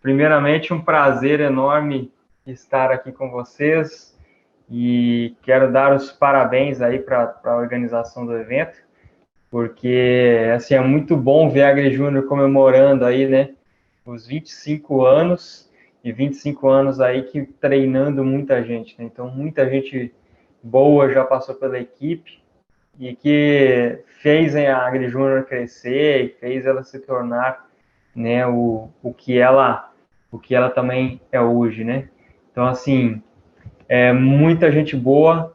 Primeiramente, um prazer enorme estar aqui com vocês e quero dar os parabéns aí para a organização do evento, porque assim, é muito bom ver a AgriJúnior comemorando aí, né, os 25 anos e 25 anos aí que treinando muita gente, né? Então, muita gente boa já passou pela equipe e que fez a AgriJúnior crescer e fez ela se tornar, né, o que ela também é hoje, né? Então, assim, muita gente boa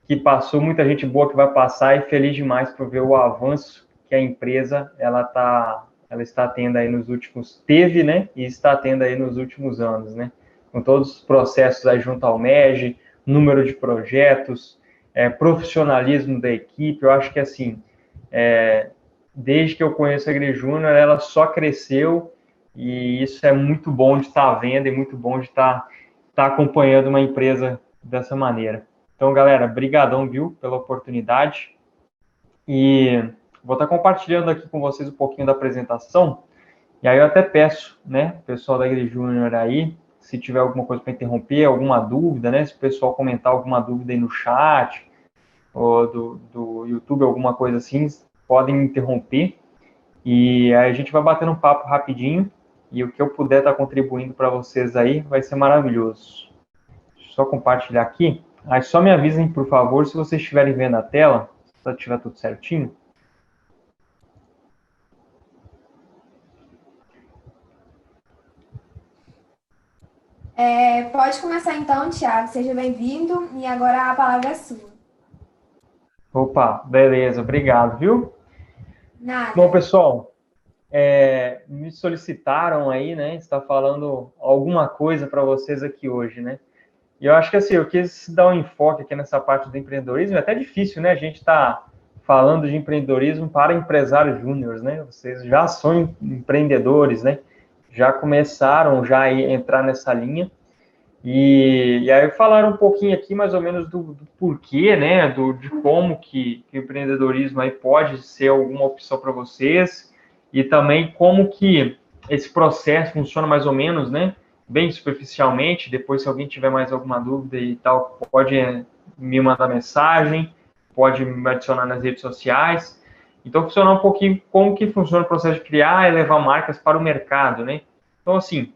que passou, muita gente boa que vai passar e feliz demais por ver o avanço que a empresa ela está tendo aí nos últimos, teve, né, e está tendo aí nos últimos anos, né? Com todos os processos aí junto ao MEG, número de projetos, profissionalismo da equipe, eu acho que assim, desde que eu conheço a AgriJúnior, ela só cresceu e isso é muito bom de estar vendo e muito bom de estar acompanhando uma empresa dessa maneira. Então, galera, brigadão, viu, pela oportunidade. E vou estar compartilhando aqui com vocês um pouquinho da apresentação. E aí eu até peço, né, pessoal da AgriJúnior aí, se tiver alguma coisa para interromper, alguma dúvida, né, se o pessoal comentar alguma dúvida aí no chat, ou do YouTube, alguma coisa assim, podem interromper. E aí a gente vai batendo um papo rapidinho. E o que eu puder estar contribuindo para vocês aí vai ser maravilhoso. Deixa eu só compartilhar aqui. Aí só me avisem, por favor, se vocês estiverem vendo a tela, se estiver tudo certinho. Pode começar então, Thiago. Seja bem-vindo e agora a palavra é sua. Opa, beleza, obrigado, viu? Bom, Nada. pessoal, me solicitaram aí, né, está falando alguma coisa para vocês aqui hoje, né? E eu acho que assim, eu quis dar um enfoque aqui nessa parte do empreendedorismo, é até difícil, né? A gente está falando de empreendedorismo para empresários júniores, né? Vocês já são empreendedores, né? Já começaram já a entrar nessa linha. E aí falaram um pouquinho aqui mais ou menos do porquê, né, de como que o empreendedorismo aí pode ser alguma opção para vocês e também como que esse processo funciona mais ou menos, né, bem superficialmente. Depois, se alguém tiver mais alguma dúvida e tal, pode me mandar mensagem, pode me adicionar nas redes sociais. Então, funcionar um pouquinho como que funciona o processo de criar e levar marcas para o mercado, né? Então, assim,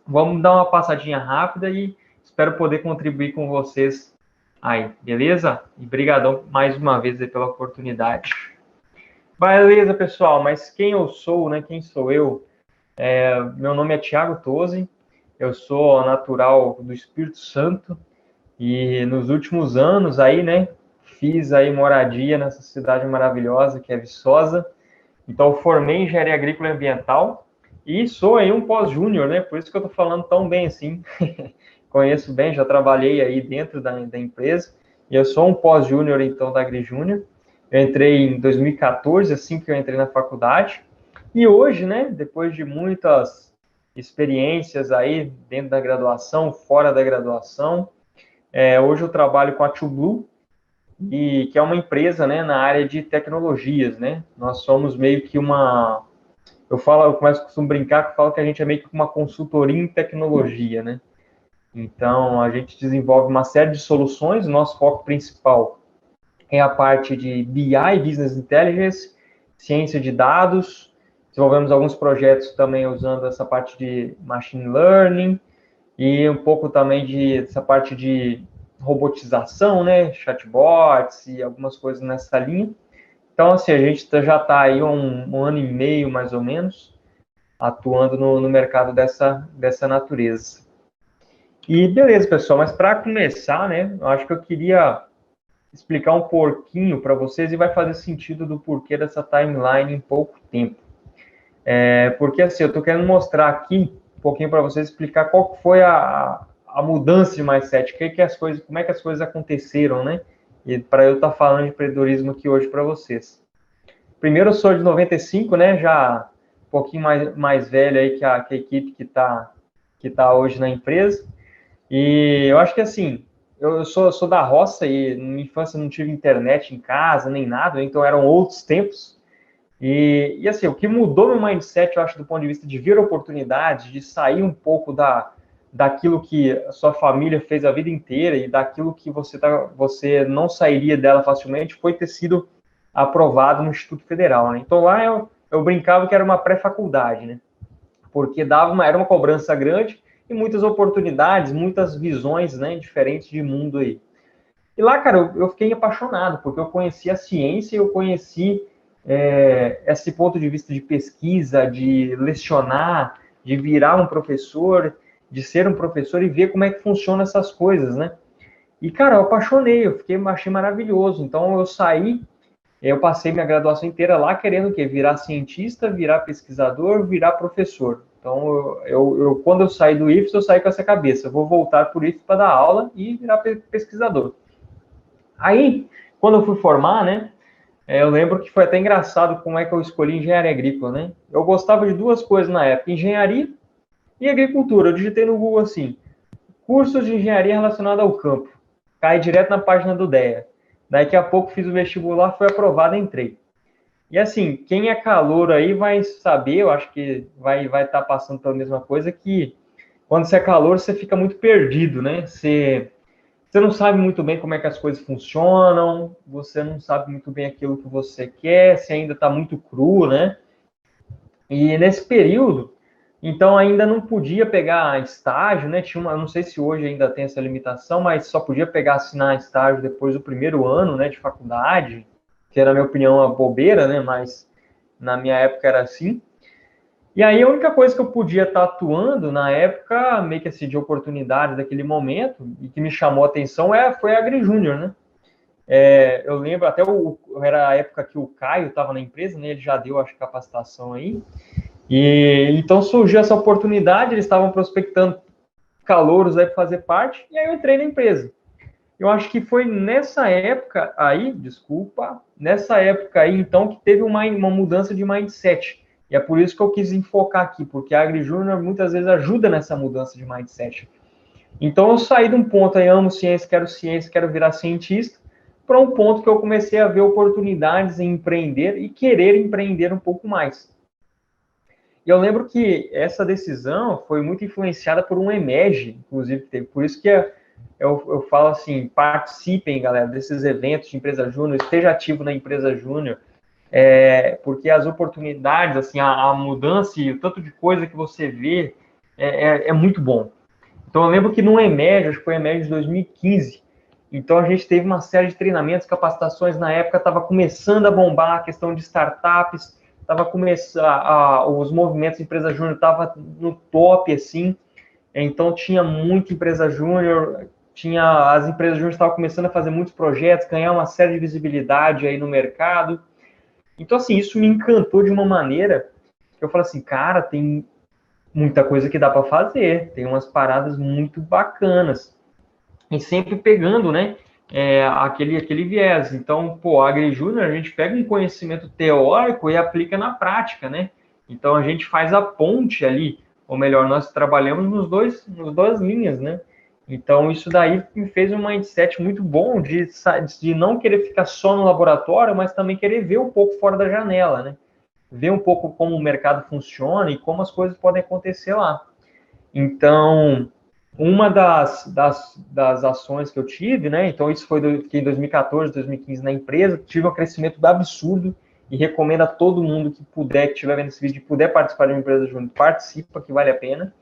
vamos dar uma passadinha rápida e espero poder contribuir com vocês aí, beleza? E brigadão mais uma vez aí pela oportunidade. Beleza, pessoal, mas quem eu sou, né? Quem sou eu? Meu nome é Thiago Tosi, eu sou natural do Espírito Santo e nos últimos anos aí, né? Fiz aí moradia nessa cidade maravilhosa que é Viçosa. Então, formei em engenharia agrícola e ambiental e sou aí um pós-júnior, né? Por isso que eu estou falando tão bem assim. Conheço bem, já trabalhei aí dentro da empresa. E eu sou um pós-júnior, então, da AgriJúnior. Eu entrei em 2014, assim que eu entrei na faculdade. E hoje, né, depois de muitas experiências aí dentro da graduação, fora da graduação, hoje eu trabalho com a TrueBlue, e que é uma empresa, né, na área de tecnologias, né? Nós somos meio que uma, eu costumo brincar que eu falo que a gente é meio que uma consultoria em tecnologia, né? Então, a gente desenvolve uma série de soluções, o nosso foco principal é a parte de BI, Business Intelligence, ciência de dados, desenvolvemos alguns projetos também usando essa parte de Machine Learning e um pouco também essa parte de robotização, né, chatbots e algumas coisas nessa linha. Então, assim, a gente já está aí um ano e meio, mais ou menos, atuando no mercado dessa natureza. E beleza, pessoal, mas para começar, né, eu acho que eu queria explicar um pouquinho para vocês e vai fazer sentido do porquê dessa timeline em pouco tempo. Porque assim, eu estou querendo mostrar aqui um pouquinho para vocês, explicar qual foi a mudança de mindset, como é que as coisas aconteceram, né? E para eu estar falando de empreendedorismo aqui hoje para vocês. Primeiro, eu sou de 95, né? Já um pouquinho mais velho aí que a equipe que tá hoje na empresa. E eu acho que assim, eu sou da roça e na minha infância não tive internet em casa, nem nada, então eram outros tempos. E assim, o que mudou meu mindset, eu acho, do ponto de vista de ver oportunidades, de sair um pouco daquilo que a sua família fez a vida inteira e daquilo que você não sairia dela facilmente, foi ter sido aprovado no Instituto Federal, né? Então lá eu brincava que era uma pré-faculdade, né? Porque era uma cobrança grande e muitas oportunidades, muitas visões, né, diferentes de mundo aí. E lá, cara, eu fiquei apaixonado, porque eu conheci a ciência, eu conheci esse ponto de vista de pesquisa, de lecionar, de virar um professor, de ser um professor e ver como é que funcionam essas coisas, né? E, cara, eu apaixonei, achei maravilhoso. Então, eu passei minha graduação inteira lá querendo o quê? Virar cientista, virar pesquisador, virar professor. Então, quando eu saí do IFES, eu saí com essa cabeça. Eu vou voltar para o IFES para dar aula e virar pesquisador. Aí, quando eu fui formar, né, eu lembro que foi até engraçado como é que eu escolhi engenharia agrícola, né? Eu gostava de duas coisas na época, engenharia e agricultura. Eu digitei no Google assim, cursos de engenharia relacionados ao campo. Caí direto na página do DEA. Daqui a pouco fiz o vestibular, fui aprovado, entrei. E assim, quem é calouro aí vai saber, eu acho que vai estar passando pela mesma coisa, que quando você é calouro, você fica muito perdido, né? Você não sabe muito bem como é que as coisas funcionam, você não sabe muito bem aquilo que você quer, você ainda está muito cru, né? E nesse período, então ainda não podia pegar estágio, né? Não sei se hoje ainda tem essa limitação, mas só podia assinar estágio depois do primeiro ano, né, de faculdade, que era, na minha opinião, uma bobeira, né? Mas na minha época era assim. E aí a única coisa que eu podia estar atuando na época, meio que assim, de oportunidade daquele momento, e que me chamou a atenção foi a AgriJúnior, né? Eu lembro até era a época que o Caio estava na empresa, né? Ele já deu, acho, capacitação aí. E então surgiu essa oportunidade, eles estavam prospectando calouros aí para fazer parte, e aí eu entrei na empresa. Eu acho que foi nessa época aí, nessa época aí, então, que teve uma mudança de mindset. E é por isso que eu quis enfocar aqui, porque a AgriJúnior muitas vezes ajuda nessa mudança de mindset. Então eu saí de um ponto aí, amo ciência, quero virar cientista, para um ponto que eu comecei a ver oportunidades em empreender e querer empreender um pouco mais. E eu lembro que essa decisão foi muito influenciada por um EMEG, inclusive, que teve. Por isso que eu falo assim, participem, galera, desses eventos de empresa júnior, esteja ativo na empresa júnior, porque as oportunidades, assim, a mudança e o tanto de coisa que você vê é muito bom. Então eu lembro que no EMEG, acho que foi o EMEG de 2015, então a gente teve uma série de treinamentos, capacitações, na época estava começando a bombar a questão de startups, estava começando os movimentos de empresa júnior estava no top, assim, então tinha muita empresa júnior, as empresas júnior estavam começando a fazer muitos projetos, ganhar uma série de visibilidade aí no mercado. Então, assim, isso me encantou de uma maneira que eu falei assim, cara, tem muita coisa que dá para fazer, tem umas paradas muito bacanas. E sempre pegando, né, aquele viés. Então, pô, a AgriJúnior, a gente pega um conhecimento teórico e aplica na prática, né? Então, a gente faz a ponte ali, ou melhor, nós trabalhamos nos duas linhas, né? Então, isso daí me fez um mindset muito bom de não querer ficar só no laboratório, mas também querer ver um pouco fora da janela, né? Ver um pouco como o mercado funciona e como as coisas podem acontecer lá. Então, uma das ações que eu tive, né? Então, isso foi em 2014, 2015 na empresa, tive um crescimento absurdo e recomendo a todo mundo que puder, que estiver vendo esse vídeo, e puder participar de uma empresa junto, participa, que vale a pena.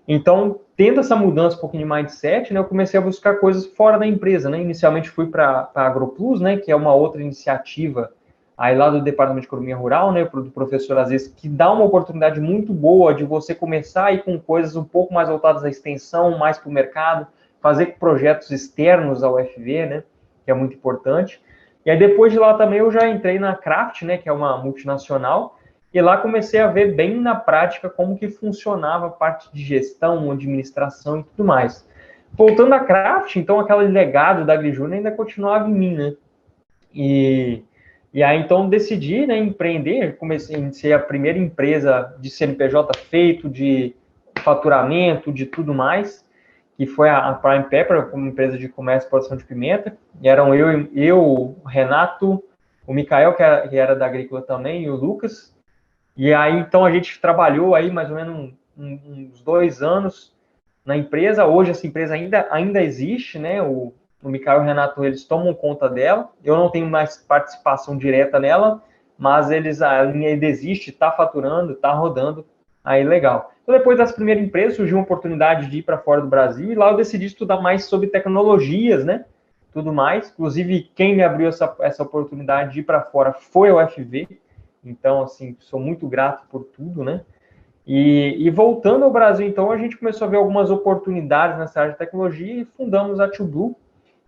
Então, tendo essa mudança um pouquinho de mindset, né, eu comecei a buscar coisas fora da empresa, né? Inicialmente fui para a AgroPlus, né, que é uma outra iniciativa aí lá do Departamento de Economia Rural, né, do professor Aziz, que dá uma oportunidade muito boa de você começar aí com coisas um pouco mais voltadas à extensão, mais para o mercado, fazer projetos externos ao UFV, né, que é muito importante. E aí depois de lá também eu já entrei na Kraft, né, que é uma multinacional, e lá comecei a ver bem na prática como que funcionava a parte de gestão, administração e tudo mais. Voltando à Kraft, então aquele legado da AgriJúnior ainda continuava em mim, né? E aí, então, decidi, né, empreender, iniciei a primeira empresa de CNPJ feito, de faturamento, de tudo mais, que foi a Prime Pepper, como empresa de comércio e produção de pimenta. E eram eu, Renato, o Mikael, que era da Agrícola também, e o Lucas. E aí, então, a gente trabalhou aí mais ou menos uns 2 anos na empresa. Hoje, essa empresa ainda existe, né? O Mikael e o Renato, eles tomam conta dela. Eu não tenho mais participação direta nela, mas a linha ainda existe, está faturando, está rodando, aí legal. Então, depois dessa primeira empresa, surgiu uma oportunidade de ir para fora do Brasil, e lá eu decidi estudar mais sobre tecnologias, né? Tudo mais. Inclusive, quem me abriu essa oportunidade de ir para fora foi a UFV. Então, assim, sou muito grato por tudo, né? E voltando ao Brasil, então, a gente começou a ver algumas oportunidades nessa área de tecnologia e fundamos a TrueBlue.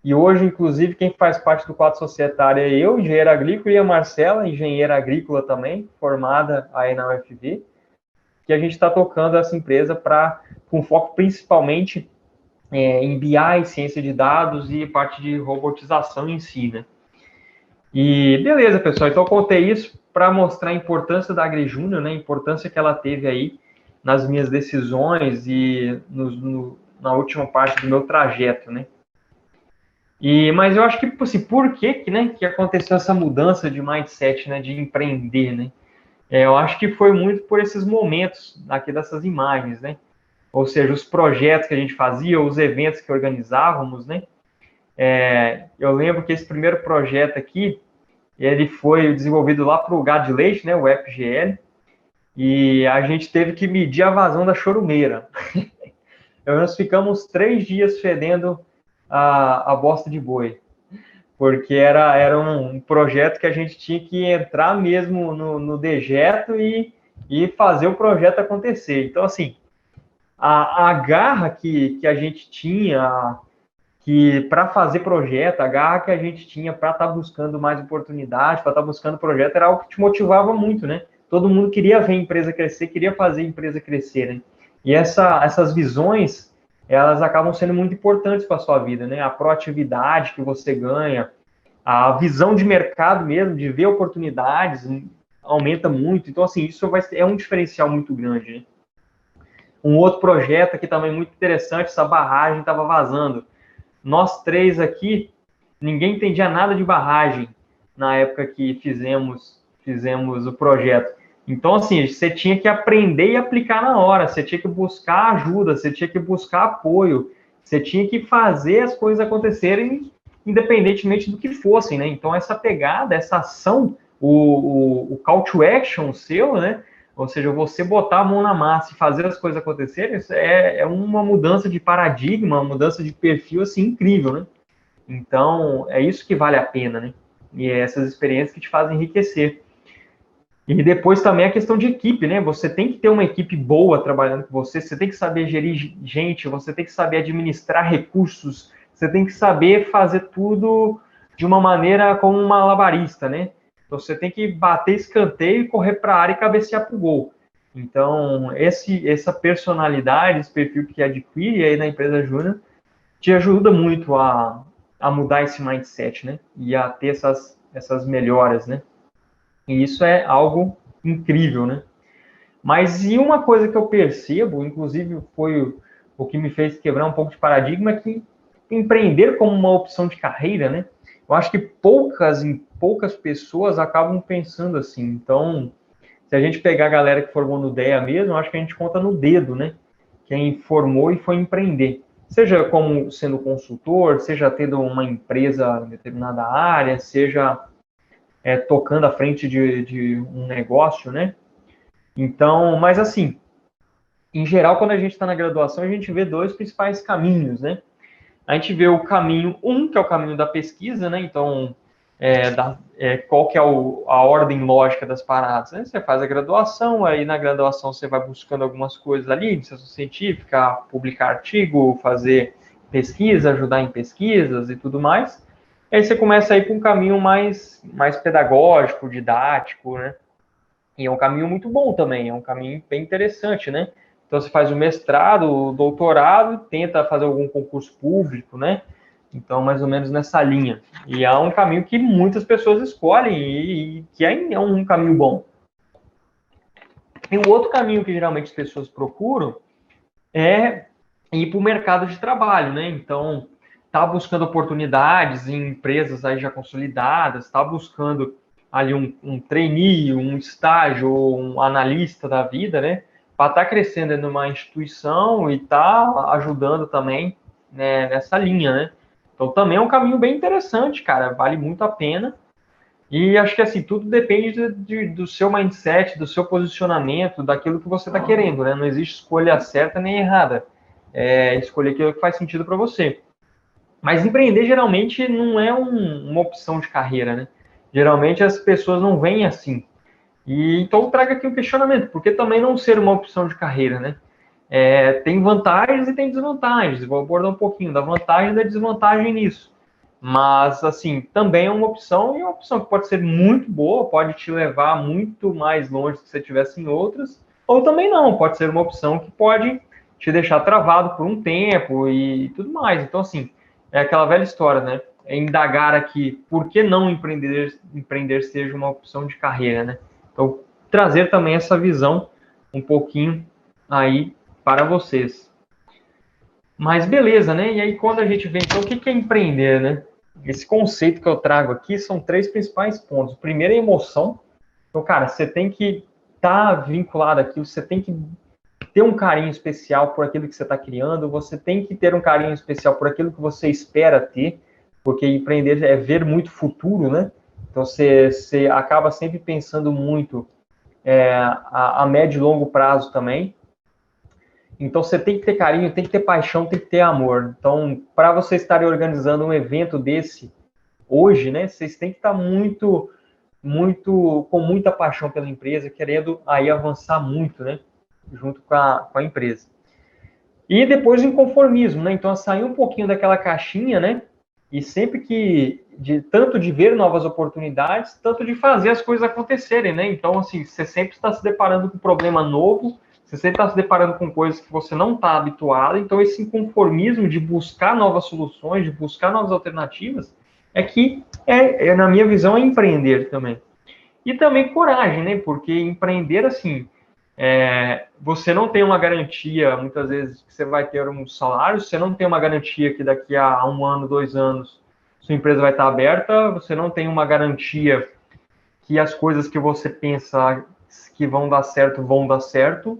E hoje, inclusive, quem faz parte do quadro societário é eu, engenheiro agrícola, e a Marcela, engenheira agrícola também, formada aí na UFV, que a gente está tocando essa empresa com foco principalmente em BI, ciência de dados e parte de robotização em si, né? E beleza, pessoal, então eu contei isso para mostrar a importância da AgriJúnior, né? A importância que ela teve aí nas minhas decisões e na última parte do meu trajeto, né? Mas eu acho que, assim, por que aconteceu essa mudança de mindset, né, de empreender, né? Eu acho que foi muito por esses momentos aqui dessas imagens, né? Ou seja, os projetos que a gente fazia, os eventos que organizávamos, né? Eu lembro que esse primeiro projeto aqui, ele foi desenvolvido lá para o gado de leite, né, o FGL, e a gente teve que medir a vazão da chorumeira. Nós ficamos 3 dias fedendo a bosta de boi, porque era um projeto que a gente tinha que entrar mesmo no dejeto e fazer o projeto acontecer. Então, assim, a garra que a gente tinha que para fazer projeto, a garra que a gente tinha para estar buscando mais oportunidade, para estar buscando projeto, era algo que te motivava muito, né? Todo mundo queria ver a empresa crescer, queria fazer a empresa crescer, né? E essas visões, elas acabam sendo muito importantes para a sua vida, né? A proatividade que você ganha, a visão de mercado mesmo, de ver oportunidades, aumenta muito. Então, assim, isso é um diferencial muito grande, né? Um outro projeto aqui também muito interessante, essa barragem estava vazando. Nós três aqui, ninguém entendia nada de barragem na época que fizemos o projeto. Então, assim, você tinha que aprender e aplicar na hora, você tinha que buscar ajuda, você tinha que buscar apoio, você tinha que fazer as coisas acontecerem independentemente do que fossem, né? Então, essa pegada, essa ação, o call to action seu, né? Ou seja, você botar a mão na massa e fazer as coisas acontecerem, é uma mudança de paradigma, uma mudança de perfil, assim, incrível, né? Então, é isso que vale a pena, né? E é essas experiências que te fazem enriquecer. E depois também a questão de equipe, né? Você tem que ter uma equipe boa trabalhando com você, você tem que saber gerir gente, você tem que saber administrar recursos, você tem que saber fazer tudo de uma maneira como uma malabarista, né? Você tem que bater escanteio e correr para a área e cabecear para o gol. Então, essa personalidade, esse perfil que adquire aí na empresa júnior, te ajuda muito a mudar esse mindset, né? E a ter essas melhoras, né? E isso é algo incrível, né? Mas e uma coisa que eu percebo, inclusive foi o que me fez quebrar um pouco de paradigma, é que empreender como uma opção de carreira, né? Eu acho que poucas pessoas acabam pensando assim. Então, se a gente pegar a galera que formou no DEA mesmo, eu acho que a gente conta no dedo, né? Quem formou e foi empreender. Seja como sendo consultor, seja tendo uma empresa em determinada área, seja tocando à frente de um negócio, né? Então, mas assim, em geral, quando a gente está na graduação, a gente vê dois principais caminhos, né? A gente vê o caminho, que é o caminho da pesquisa, né? Então, qual que é a ordem lógica das paradas, né? Você faz a graduação, aí na graduação você vai buscando algumas coisas ali, iniciação científica, publicar artigo, fazer pesquisa, ajudar em pesquisas e tudo mais. Aí você começa a ir para um caminho mais pedagógico, didático, né? E é um caminho muito bom também, é um caminho bem interessante, né? Então você faz o mestrado, o doutorado, tenta fazer algum concurso público, né? Então, mais ou menos nessa linha. E é um caminho que muitas pessoas escolhem e que é um caminho bom. E o outro caminho que geralmente as pessoas procuram é ir para o mercado de trabalho, né? Então, tá buscando oportunidades em empresas aí já consolidadas, tá buscando ali um trainee, um estágio, ou um analista da vida, né? Para estar crescendo numa instituição e estar ajudando também, né, nessa linha, né? Então também é um caminho bem interessante, cara, vale muito a pena. E acho que assim, tudo depende do seu mindset, do seu posicionamento, daquilo que você está querendo, né? Não existe escolha certa nem errada. É escolher aquilo que faz sentido para você. Mas empreender geralmente não é uma opção de carreira, né? Geralmente as pessoas não veem assim. E então traga aqui um questionamento, por que também não ser uma opção de carreira, né? Tem vantagens e tem desvantagens. Vou abordar um pouquinho da vantagem e da desvantagem nisso. Mas, assim, também é uma opção, e é uma opção que pode ser muito boa, pode te levar muito mais longe se você tivesse em outras, ou também não, pode ser uma opção que pode te deixar travado por um tempo e tudo mais. Então, assim, é aquela velha história, né? É indagar aqui por que não empreender seja uma opção de carreira, né? Então, trazer também essa visão um pouquinho aí para vocês. Mas beleza, né? E aí quando a gente vê, então, o que é empreender, né? Esse conceito que eu trago aqui são 3 principais pontos. O primeiro é emoção. Então, cara, você tem que estar vinculado àquilo, você tem que ter um carinho especial por aquilo que você está criando, você tem que ter um carinho especial por aquilo que você espera ter, porque empreender é ver muito futuro, né? Então, você acaba sempre pensando muito a médio e longo prazo também. Então você tem que ter carinho, tem que ter paixão, tem que ter amor. Então, para vocês estarem organizando um evento desse hoje, né, vocês têm que estar com muita paixão pela empresa, querendo aí avançar muito, né, junto com a empresa. E depois o inconformismo, né? Então, sair um pouquinho daquela caixinha, né? E sempre tanto de ver novas oportunidades, tanto de fazer as coisas acontecerem, né? Então, assim, você sempre está se deparando com um problema novo, você sempre está se deparando com coisas que você não está habituado. Então, esse inconformismo de buscar novas soluções, de buscar novas alternativas, é que, na minha visão, é empreender também. E também coragem, né? Porque empreender, assim, você não tem uma garantia, muitas vezes, que você vai ter um salário, você não tem uma garantia que daqui a 1 ano, 2 anos, sua empresa vai estar aberta, você não tem uma garantia que as coisas que você pensa que vão dar certo, vão dar certo.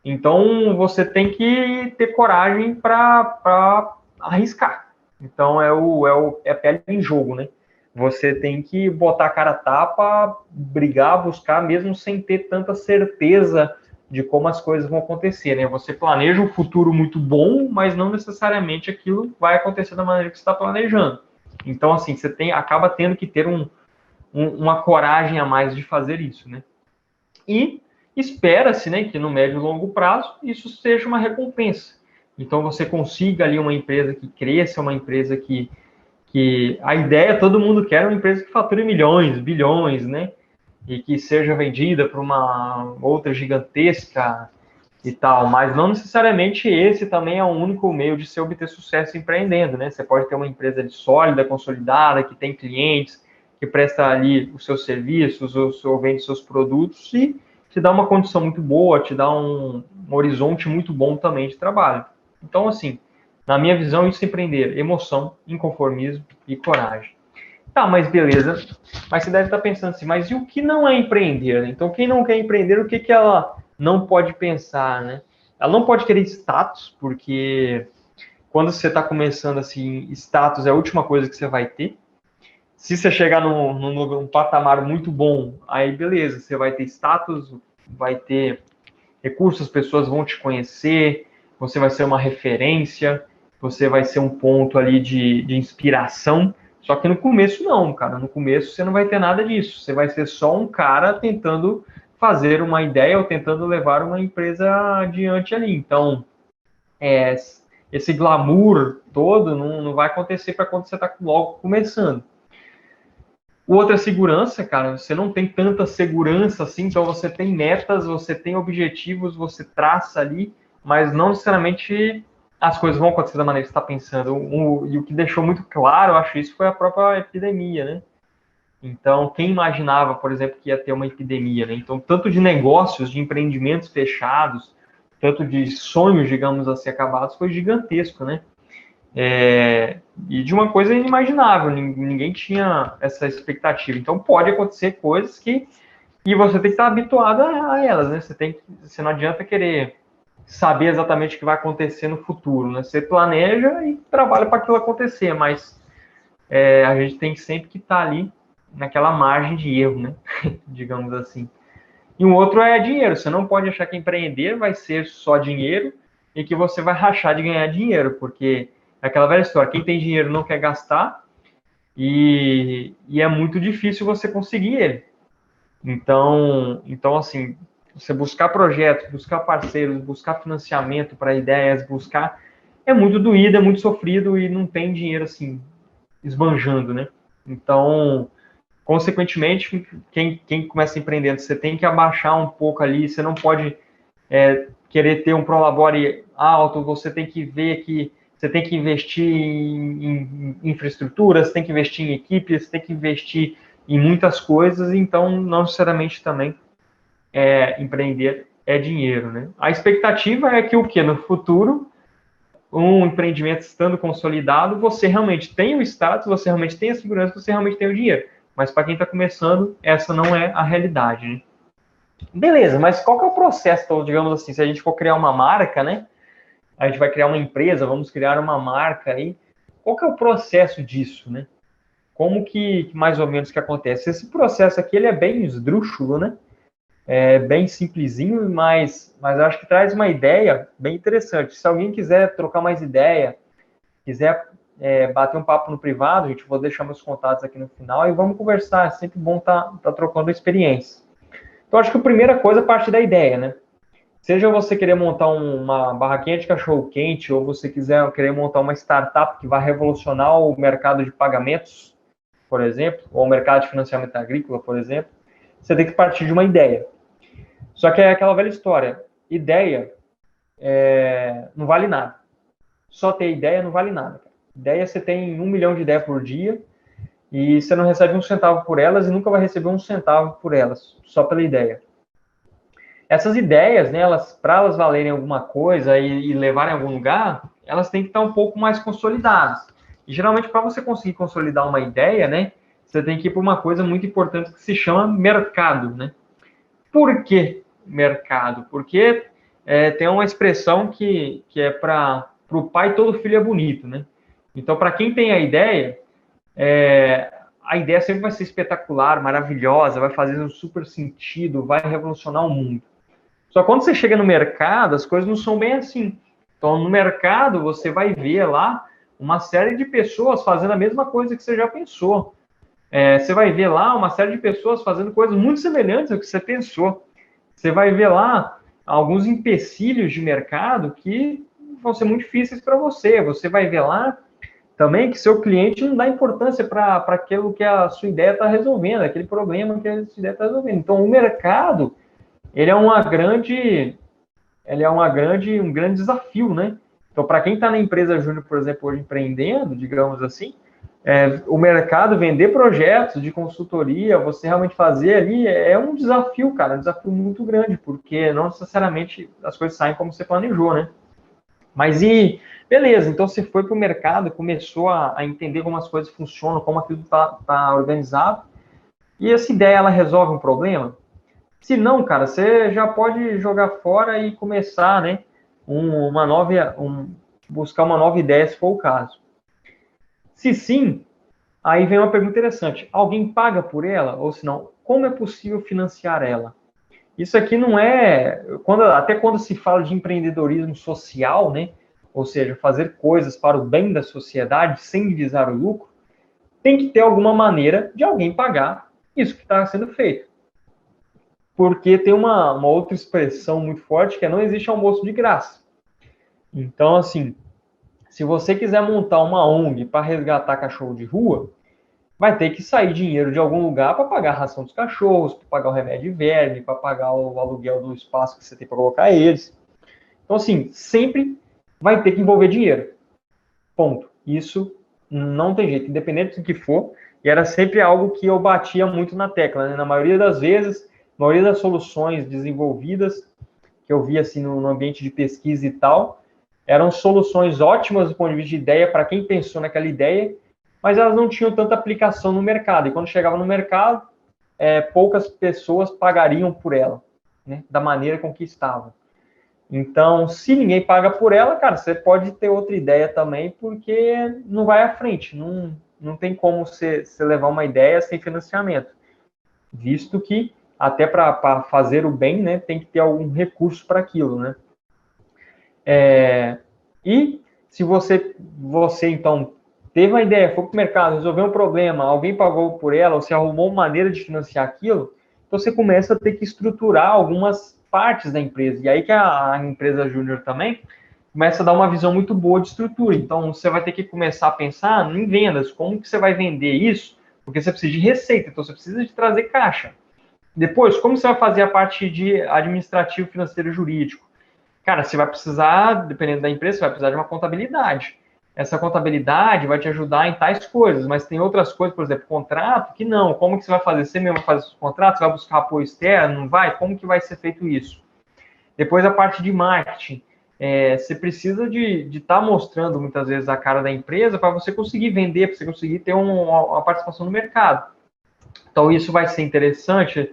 Então, você tem que ter coragem para arriscar. Então, é a pele em jogo, né? Você tem que botar a cara a tapa, brigar, buscar, mesmo sem ter tanta certeza de como as coisas vão acontecer, né? Você planeja um futuro muito bom, mas não necessariamente aquilo vai acontecer da maneira que você está planejando. Então, assim, acaba tendo que ter uma coragem a mais de fazer isso, né? E espera-se, né, que no médio e longo prazo isso seja uma recompensa. Então, você consiga ali uma empresa que cresça, uma empresa que a ideia, todo mundo quer uma empresa que fature milhões, bilhões, né? E que seja vendida para uma outra gigantesca e tal, mas não necessariamente esse também é o único meio de se obter sucesso empreendendo, né? Você pode ter uma empresa sólida, consolidada, que tem clientes, que presta ali os seus serviços, ou vende seus produtos e te dá uma condição muito boa, te dá um horizonte muito bom também de trabalho. Então, assim, na minha visão, isso é empreender, emoção, inconformismo e coragem. Tá, mas beleza. Mas você deve estar pensando assim, mas e o que não é empreender? Né? Então, quem não quer empreender, o que ela não pode pensar, né? Ela não pode querer status, porque quando você está começando assim, status é a última coisa que você vai ter. Se você chegar num patamar muito bom, aí beleza, você vai ter status, vai ter recursos, as pessoas vão te conhecer, você vai ser uma referência, você vai ser um ponto ali de inspiração. Só que no começo não, cara. No começo você não vai ter nada disso. Você vai ser só um cara tentando fazer uma ideia ou tentando levar uma empresa adiante ali. Então, esse glamour todo não vai acontecer para quando você está logo começando. O outro é segurança, cara. Você não tem tanta segurança assim, então você tem metas, você tem objetivos, você traça ali, mas não necessariamente as coisas vão acontecer da maneira que você está pensando. E o que deixou muito claro, eu acho isso, foi a própria epidemia, né? Então, quem imaginava, por exemplo, que ia ter uma epidemia, né? Então, tanto de negócios, de empreendimentos fechados, tanto de sonhos, digamos assim, acabados, foi gigantesco, né? E de uma coisa inimaginável, ninguém tinha essa expectativa. Então, pode acontecer coisas que e você tem que estar habituado a elas, né? Você não adianta querer saber exatamente o que vai acontecer no futuro, né? Você planeja e trabalha para aquilo acontecer, mas a gente tem sempre que estar ali naquela margem de erro, né? Digamos assim. E um outro é dinheiro. Você não pode achar que empreender vai ser só dinheiro e que você vai rachar de ganhar dinheiro, porque é aquela velha história, quem tem dinheiro não quer gastar e é muito difícil você conseguir ele. Então, assim, você buscar projetos, buscar parceiros, buscar financiamento para ideias, é muito doído, é muito sofrido e não tem dinheiro, assim, esbanjando, né? Então, consequentemente, quem começa empreendendo, você tem que abaixar um pouco ali, você não pode querer ter um prolabore alto, você tem que ver que você tem que investir em infraestrutura, você tem que investir em equipes, você tem que investir em muitas coisas, então não necessariamente também empreender é dinheiro, né? A expectativa é que o que no futuro um empreendimento estando consolidado, você realmente tem o status, você realmente tem a segurança, você realmente tem o dinheiro. Mas para quem está começando, essa não é a realidade, né? Beleza, mas qual que é o processo, então, digamos assim, se a gente for criar uma marca, né? A gente vai criar uma empresa, vamos criar uma marca aí. Qual que é o processo disso, né? Como que mais ou menos que acontece? Esse processo aqui, ele é bem esdrúxulo, né? É bem simplesinho, mas eu acho que traz uma ideia bem interessante. Se alguém quiser trocar mais ideia, quiser bater um papo no privado, gente, vou deixar meus contatos aqui no final e vamos conversar. É sempre bom tá trocando experiência. Então, acho que a primeira coisa parte da ideia, né? Seja você querer montar uma barraquinha de cachorro-quente ou você querer montar uma startup que vai revolucionar o mercado de pagamentos, por exemplo, ou o mercado de financiamento agrícola, por exemplo, você tem que partir de uma ideia. Só que é aquela velha história, ideia não vale nada. Só ter ideia não vale nada. Ideia, você tem 1 milhão de ideias por dia e você não recebe um centavo por elas e nunca vai receber um centavo por elas, só pela ideia. Essas ideias, né, para elas valerem alguma coisa e levarem a algum lugar, elas têm que estar um pouco mais consolidadas. E geralmente, para você conseguir consolidar uma ideia, né, você tem que ir para uma coisa muito importante que se chama mercado, né? Por que mercado? Porque tem uma expressão que é para o pai todo filho é bonito, né? Então, para quem tem a ideia sempre vai ser espetacular, maravilhosa, vai fazer um super sentido, vai revolucionar o mundo. Só que quando você chega no mercado, as coisas não são bem assim. Então, no mercado, você vai ver lá uma série de pessoas fazendo a mesma coisa que você já pensou. Você vai ver lá uma série de pessoas fazendo coisas muito semelhantes ao que você pensou. Você vai ver lá alguns empecilhos de mercado que vão ser muito difíceis para você. Você vai ver lá também que seu cliente não dá importância para aquilo que a sua ideia está resolvendo, aquele problema que a sua ideia está resolvendo. Então, o mercado, ele é um grande desafio, né? Então, para quem está na empresa júnior, por exemplo, hoje empreendendo, digamos assim, o mercado, vender projetos de consultoria, você realmente fazer ali, é um desafio, cara, um desafio muito grande, porque não necessariamente as coisas saem como você planejou, né? Mas beleza, então você foi para o mercado, começou a entender como as coisas funcionam, como aquilo está organizado, e essa ideia, ela resolve um problema? Se não, cara, você já pode jogar fora e começar, né, buscar uma nova ideia, se for o caso. Se sim, aí vem uma pergunta interessante. Alguém paga por ela? Ou se não, como é possível financiar ela? Isso aqui não é... Até quando se fala de empreendedorismo social, né, ou seja, fazer coisas para o bem da sociedade sem visar o lucro, tem que ter alguma maneira de alguém pagar isso que está sendo feito. Porque tem uma outra expressão muito forte que não existe almoço de graça. Então, assim, se você quiser montar uma ONG para resgatar cachorro de rua, vai ter que sair dinheiro de algum lugar para pagar a ração dos cachorros, para pagar o remédio de verme, para pagar o aluguel do espaço que você tem para colocar eles. Então, assim, sempre vai ter que envolver dinheiro. Ponto. Isso não tem jeito, independente do que for. E era sempre algo que eu batia muito na tecla, né? Na maioria das vezes, a maioria das soluções desenvolvidas que eu via assim no ambiente de pesquisa e tal, eram soluções ótimas do ponto de vista de ideia para quem pensou naquela ideia, mas elas não tinham tanta aplicação no mercado. E quando chegava no mercado, poucas pessoas pagariam por ela, né, da maneira com que estava. Então, se ninguém paga por ela, cara, você pode ter outra ideia também, porque não vai à frente. Não tem como você levar uma ideia sem financiamento, visto que até para fazer o bem, né, tem que ter algum recurso para aquilo, né? E se você então teve uma ideia, foi para o mercado, resolveu um problema, alguém pagou por ela, ou você arrumou uma maneira de financiar aquilo, então você começa a ter que estruturar algumas partes da empresa. E aí que a empresa júnior também começa a dar uma visão muito boa de estrutura. Então você vai ter que começar a pensar em vendas, como que você vai vender isso, porque você precisa de receita, então você precisa de trazer caixa. Depois, como você vai fazer a parte de administrativo, financeiro, jurídico? Cara, você vai precisar, dependendo da empresa, você vai precisar de uma contabilidade. Essa contabilidade vai te ajudar em tais coisas, mas tem outras coisas, por exemplo, contrato, que não. Como que você vai fazer? Você mesmo vai fazer os contratos? Você vai buscar apoio externo? Não vai? Como que vai ser feito isso? Depois a parte de marketing. Você precisa de estar mostrando muitas vezes a cara da empresa para você conseguir vender, para você conseguir ter uma participação no mercado. Então isso vai ser interessante.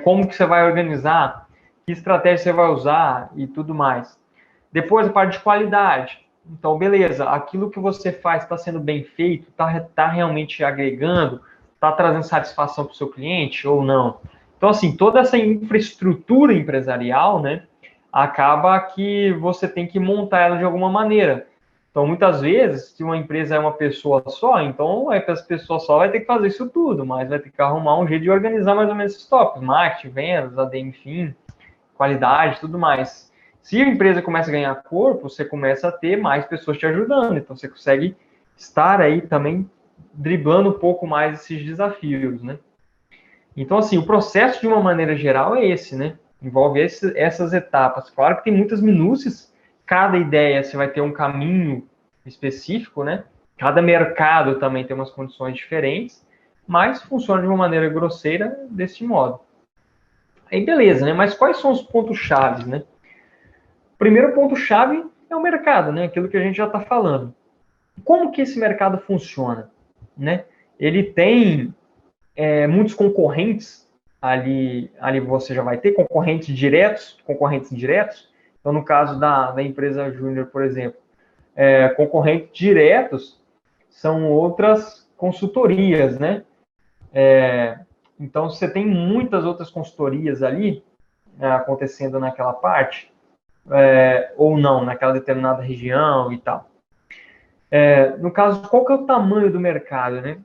Como que você vai organizar? Que estratégia você vai usar e tudo mais. Depois a parte de qualidade. Então, beleza, aquilo que você faz está sendo bem feito, está realmente agregando, está trazendo satisfação para o seu cliente ou não? Então, assim, toda essa infraestrutura empresarial, né, acaba que você tem que montar ela de alguma maneira. Então, muitas vezes, se uma empresa é uma pessoa só, então essa pessoa só vai ter que fazer isso tudo, mas vai ter que arrumar um jeito de organizar mais ou menos esses tópicos, marketing, vendas, AD, enfim, qualidade, tudo mais. Se a empresa começa a ganhar corpo, você começa a ter mais pessoas te ajudando, então você consegue estar aí também driblando um pouco mais esses desafios, né? Então, assim, o processo de uma maneira geral é esse, né? Envolve essas etapas. Claro que tem muitas minúcias, cada ideia você vai ter um caminho específico, né? Cada mercado também tem umas condições diferentes, mas funciona de uma maneira grosseira desse modo. Aí beleza, né? Mas quais são os pontos-chave, né? O primeiro ponto-chave é o mercado, né? Aquilo que a gente já está falando. Como que esse mercado funciona, né? Ele tem muitos concorrentes, ali você já vai ter concorrentes diretos, concorrentes indiretos. Então, no caso da empresa Júnior, por exemplo, concorrentes diretos são outras consultorias, né? Então, você tem muitas outras consultorias ali acontecendo naquela parte, ou não, naquela determinada região e tal. No caso, qual que é o tamanho do mercado, né?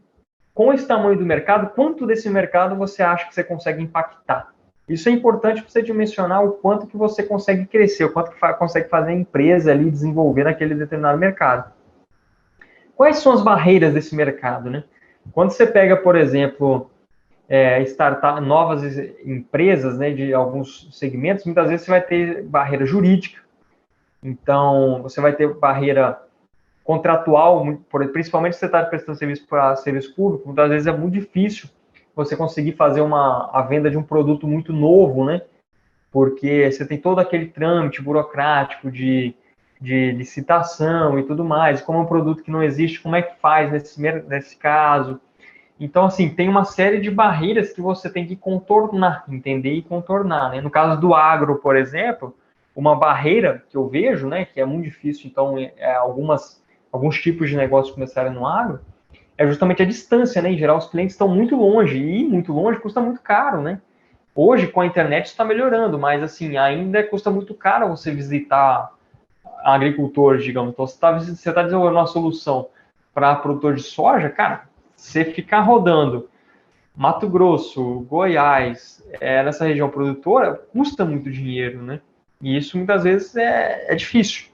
Com esse tamanho do mercado, quanto desse mercado você acha que você consegue impactar? Isso é importante para você dimensionar o quanto que você consegue crescer, o quanto que consegue fazer a empresa ali desenvolver naquele determinado mercado. Quais são as barreiras desse mercado, né? Quando você pega, por exemplo, novas empresas, né, de alguns segmentos, muitas vezes você vai ter barreira jurídica. Então, você vai ter barreira contratual, principalmente se você está prestando serviço para serviço público, muitas vezes é muito difícil você conseguir fazer a venda de um produto muito novo, né? Porque você tem todo aquele trâmite burocrático de licitação e tudo mais. Como é um produto que não existe, como é que faz nesse caso? Então, assim, tem uma série de barreiras que você tem que contornar, entender e contornar, né? No caso do agro, por exemplo, uma barreira que eu vejo, né, que é muito difícil, então, alguns tipos de negócios começarem no agro, é justamente a distância, né? Em geral, os clientes estão muito longe, e muito longe custa muito caro, né? Hoje, com a internet, está melhorando, mas, assim, ainda custa muito caro você visitar agricultores, digamos. Então, você está desenvolvendo uma solução para produtor de soja, cara, você ficar rodando Mato Grosso, Goiás, nessa região produtora, custa muito dinheiro, né? E isso, muitas vezes, é difícil.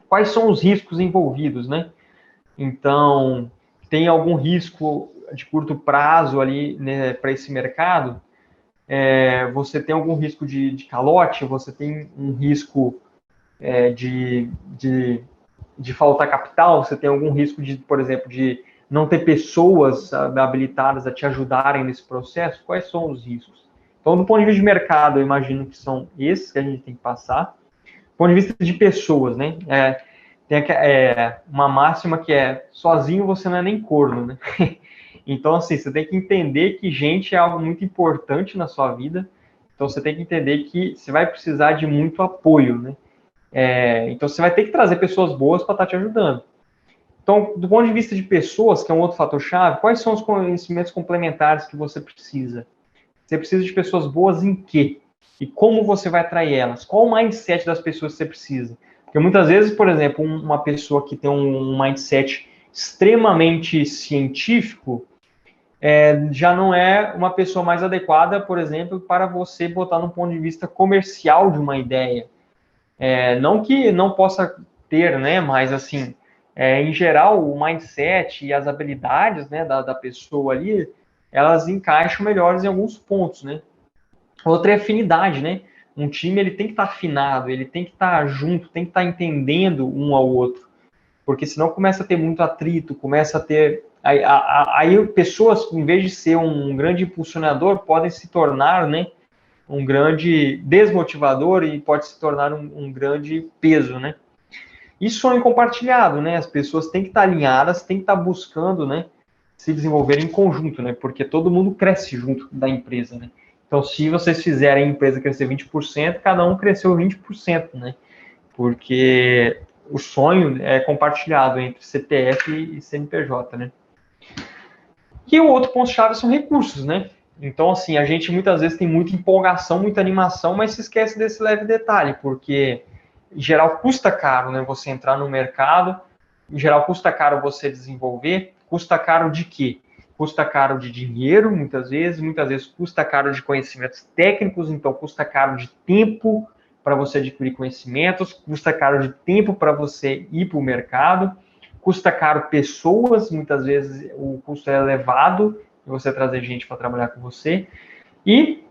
Quais são os riscos envolvidos, né? Então, tem algum risco de curto prazo ali, né, para esse mercado? Você tem algum risco de calote? Você tem um risco de faltar capital? Você tem algum risco de, por exemplo, de não ter pessoas habilitadas a te ajudarem nesse processo? Quais são os riscos? Então, do ponto de vista de mercado, eu imagino que são esses que a gente tem que passar. ponto de vista de pessoas, né? Tem uma máxima que é sozinho você não é nem corno, né? Então, assim, você tem que entender que gente é algo muito importante na sua vida. Então, você tem que entender que você vai precisar de muito apoio, né? Então, você vai ter que trazer pessoas boas para estar te ajudando. Então, do ponto de vista de pessoas, que é um outro fator-chave, quais são os conhecimentos complementares que você precisa? Você precisa de pessoas boas em quê? E como você vai atrair elas? Qual o mindset das pessoas que você precisa? Porque muitas vezes, por exemplo, uma pessoa que tem um mindset extremamente científico já não é uma pessoa mais adequada, por exemplo, para você botar no ponto de vista comercial de uma ideia. Não que não possa ter, né? Mas assim, em geral, o mindset e as habilidades, né, da pessoa ali, elas encaixam melhores em alguns pontos, né? Outra é afinidade, né? Um time ele tem que estar afinado, ele tem que estar junto, tem que estar entendendo um ao outro, porque senão começa a ter muito atrito, começa a ter aí pessoas, em vez de ser um grande impulsionador, podem se tornar, né, um grande desmotivador e pode se tornar um grande peso, né? E sonho compartilhado, né? As pessoas têm que estar alinhadas, têm que estar buscando, né, se desenvolver em conjunto, né? Porque todo mundo cresce junto da empresa, né? Então, se vocês fizerem a empresa crescer 20%, cada um cresceu 20%, né? Porque o sonho é compartilhado entre CPF e CNPJ, né? E o outro ponto-chave são recursos, né? Então, assim, a gente muitas vezes tem muita empolgação, muita animação, mas se esquece desse leve detalhe, porque em geral custa caro, né? Você entrar no mercado, em geral custa caro você desenvolver, custa caro de quê? Custa caro de dinheiro, muitas vezes custa caro de conhecimentos técnicos, então custa caro de tempo para você adquirir conhecimentos, custa caro de tempo para você ir para o mercado, custa caro pessoas, muitas vezes o custo é elevado de você trazer gente para trabalhar com você. E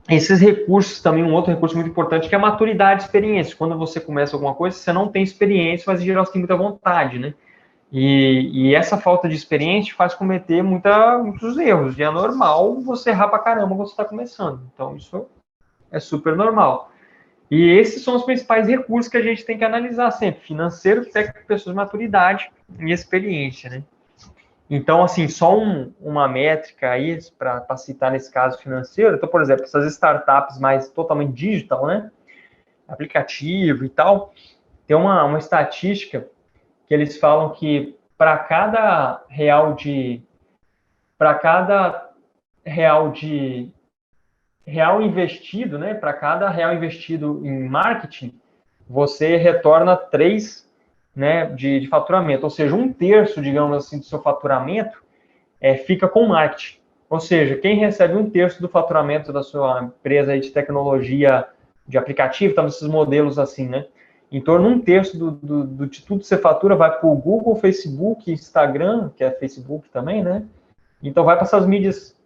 esses recursos também, um outro recurso muito importante que é a maturidade e experiência. Quando você começa alguma coisa, você não tem experiência, mas em geral você tem muita vontade, né? E essa falta de experiência faz cometer muitos erros. E é normal você errar pra caramba quando você está começando. Então, isso é super normal. E esses são os principais recursos que a gente tem que analisar sempre: financeiro, técnico, pessoas de maturidade e experiência, né? Então, assim, só uma métrica aí para citar nesse caso financeiro. Então, por exemplo, essas startups mais totalmente digital, né? Aplicativo e tal, tem uma estatística que eles falam que para cada real investido, né? Para cada real investido em marketing, você retorna 3, né, de faturamento. Ou seja, um terço, digamos assim, do seu faturamento fica com marketing. Ou seja, quem recebe um terço do faturamento da sua empresa de tecnologia de aplicativo, tá nesses modelos assim, né? Em torno de um terço de tudo que você fatura vai para o Google, Facebook, Instagram, que é Facebook também, né? Então vai para essas mídias.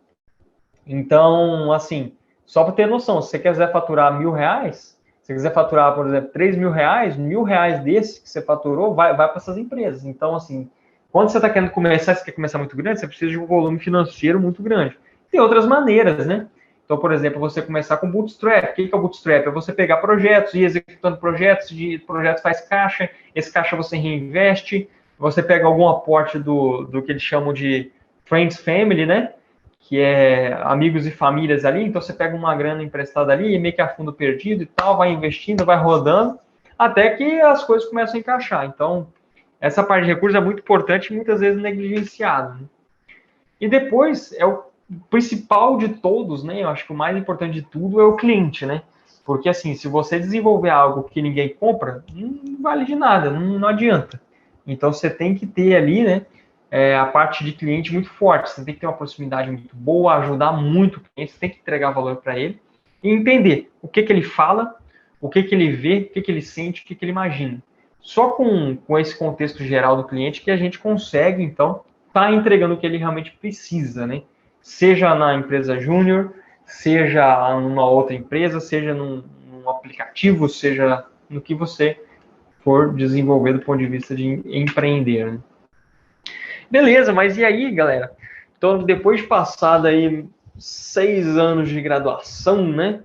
Então, assim, só para ter noção, se você quiser faturar R$1.000, se você quiser faturar, por exemplo, R$3.000, R$1.000 desse que você faturou vai para essas empresas. Então, assim, quando você está querendo começar, você quer começar muito grande, você precisa de um volume financeiro muito grande. Tem outras maneiras, né? Então, por exemplo, você começar com Bootstrap. O que é o Bootstrap? É você pegar projetos e ir executando projetos, de projetos faz caixa, esse caixa você reinveste, você pega algum aporte do que eles chamam de Friends Family, né? Que é amigos e famílias ali, então você pega uma grana emprestada ali, meio que a fundo perdido e tal, vai investindo, vai rodando, até que as coisas começam a encaixar. Então, essa parte de recursos é muito importante e muitas vezes negligenciada, né? E depois, é o principal de todos, né? Eu acho que o mais importante de tudo é o cliente, né? Porque, assim, se você desenvolver algo que ninguém compra, não vale de nada, não adianta. Então, você tem que ter ali, né, a parte de cliente muito forte. Você tem que ter uma proximidade muito boa, ajudar muito o cliente, você tem que entregar valor para ele e entender o que ele fala, o que ele vê, o que ele sente, o que ele imagina. Só com esse contexto geral do cliente que a gente consegue, então, estar entregando o que ele realmente precisa, né? Seja na empresa júnior, seja numa outra empresa, seja num aplicativo, seja no que você for desenvolver do ponto de vista de empreender, né? Beleza, mas e aí, galera? Então, depois de passado aí 6 anos de graduação, né?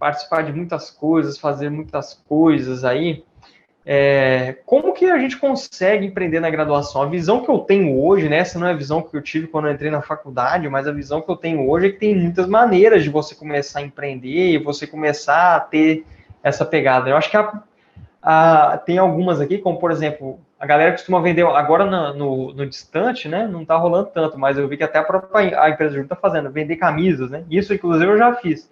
participar de muitas coisas, fazer muitas coisas aí, como que a gente consegue empreender na graduação? A visão que eu tenho hoje, né, essa não é a visão que eu tive quando eu entrei na faculdade, mas a visão que eu tenho hoje é que tem muitas maneiras de você começar a empreender e você começar a ter essa pegada. Eu acho que tem algumas aqui, como por exemplo, a galera costuma vender, agora no distante, né, não tá rolando tanto, mas eu vi que até a empresa Júnior tá fazendo, vender camisas, né, isso inclusive eu já fiz.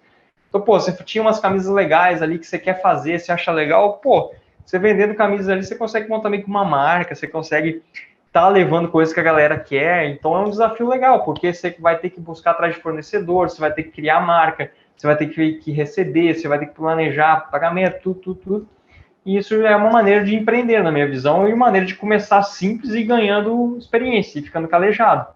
Então, pô, você tinha umas camisas legais ali que você quer fazer, você acha legal, pô, você vendendo camisas ali, você consegue montar meio que uma marca, você consegue estar levando coisas que a galera quer, então é um desafio legal, porque você vai ter que buscar atrás de fornecedor, você vai ter que criar marca, você vai ter que receber, você vai ter que planejar pagamento, tudo. E isso é uma maneira de empreender, na minha visão, e uma maneira de começar simples e ganhando experiência, e ficando calejado.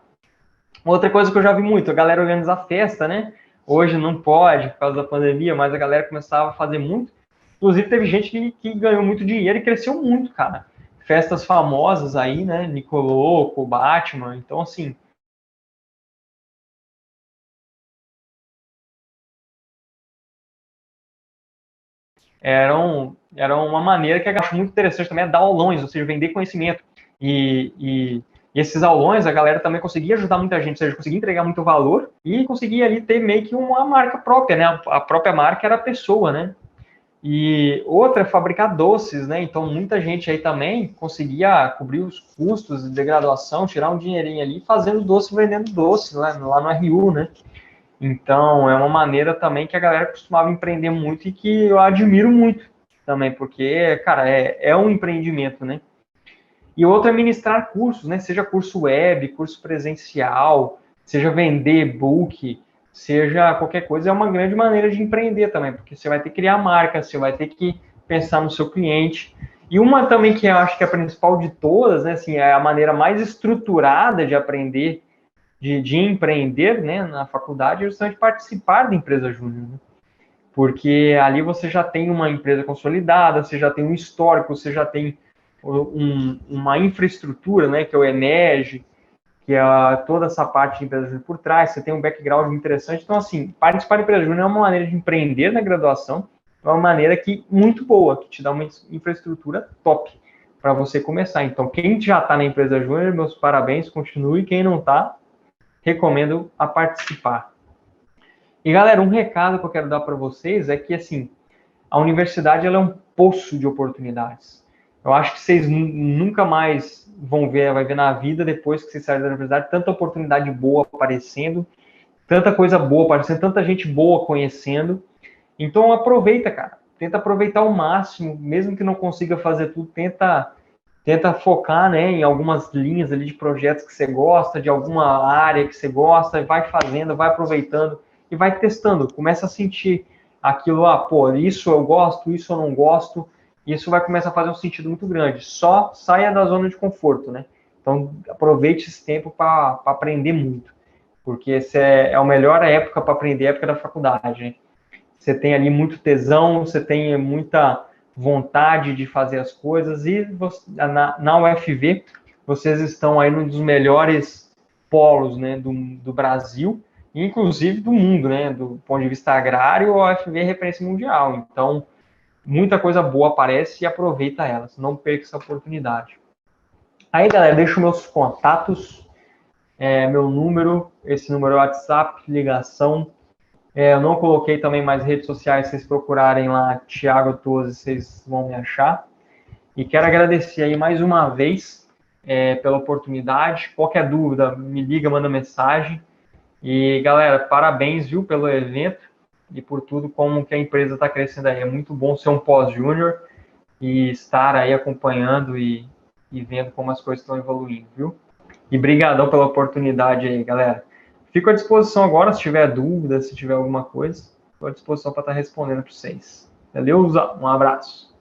Outra coisa que eu já vi muito, a galera organizar festa, né? Hoje não pode, por causa da pandemia, mas a galera começava a fazer muito. Inclusive, teve gente que ganhou muito dinheiro e cresceu muito, cara. Festas famosas aí, né? Nicoloco, Batman. Então, assim, era uma maneira que eu acho muito interessante também, é dar aulões, ou seja, vender conhecimento. E esses aulões, a galera também conseguia ajudar muita gente, ou seja, conseguia entregar muito valor e conseguia ali ter meio que uma marca própria, né? A própria marca era a pessoa, né? E outra é fabricar doces, né? Então, muita gente aí também conseguia cobrir os custos de graduação, tirar um dinheirinho ali, fazendo doce, vendendo doce lá no RU, né? Então, é uma maneira também que a galera costumava empreender muito e que eu admiro muito também, porque, cara, é um empreendimento, né? E outra é ministrar cursos, né? Seja curso web, curso presencial, seja vender e-book, seja qualquer coisa, é uma grande maneira de empreender também, porque você vai ter que criar marca, você vai ter que pensar no seu cliente. E uma também que eu acho que é a principal de todas, né? Assim, é a maneira mais estruturada de aprender, de empreender, né? Na faculdade, é justamente participar da empresa júnior, né? Porque ali você já tem uma empresa consolidada, você já tem um histórico, você já tem uma infraestrutura, né, que é o Enege, que é toda essa parte de empresa júnior por trás, você tem um background interessante. Então, assim, participar da empresa júnior é uma maneira de empreender na graduação, é uma maneira muito boa, que te dá uma infraestrutura top para você começar. Então, quem já está na empresa júnior, meus parabéns, continue. Quem não está, recomendo a participar. E, galera, um recado que eu quero dar para vocês é que, assim, a universidade ela é um poço de oportunidades. Eu acho que vocês nunca mais vai ver na vida, depois que vocês saírem da universidade, tanta oportunidade boa aparecendo, tanta coisa boa aparecendo, tanta gente boa conhecendo. Então aproveita, cara. Tenta aproveitar ao máximo, mesmo que não consiga fazer tudo, tenta focar, né, em algumas linhas ali de projetos que você gosta, de alguma área que você gosta, vai fazendo, vai aproveitando e vai testando. Começa a sentir aquilo, pô, isso eu gosto, isso eu não gosto, e isso vai começar a fazer um sentido muito grande. Só saia da zona de conforto, né? Então, aproveite esse tempo para aprender muito, porque essa é a melhor época para aprender, a época da faculdade, né? Você tem ali muito tesão, você tem muita vontade de fazer as coisas, e na UFV, vocês estão aí num dos melhores polos, né, do Brasil, inclusive do mundo, né, do ponto de vista agrário, a UFV é referência mundial. Então, muita coisa boa aparece e aproveita elas, não perca essa oportunidade. Aí, galera, deixo meus contatos, meu número, esse número é WhatsApp, ligação. Eu não coloquei também mais redes sociais, se vocês procurarem lá, Thiago Tozzi, vocês vão me achar. E quero agradecer aí mais uma vez pela oportunidade. Qualquer dúvida, me liga, manda mensagem. E, galera, parabéns, viu, pelo evento e por tudo como que a empresa está crescendo aí. É muito bom ser um pós-júnior e estar aí acompanhando e vendo como as coisas estão evoluindo, viu? E brigadão pela oportunidade aí, galera. Fico à disposição agora, se tiver dúvida, se tiver alguma coisa, estou à disposição para estar respondendo para vocês. Valeu, um abraço.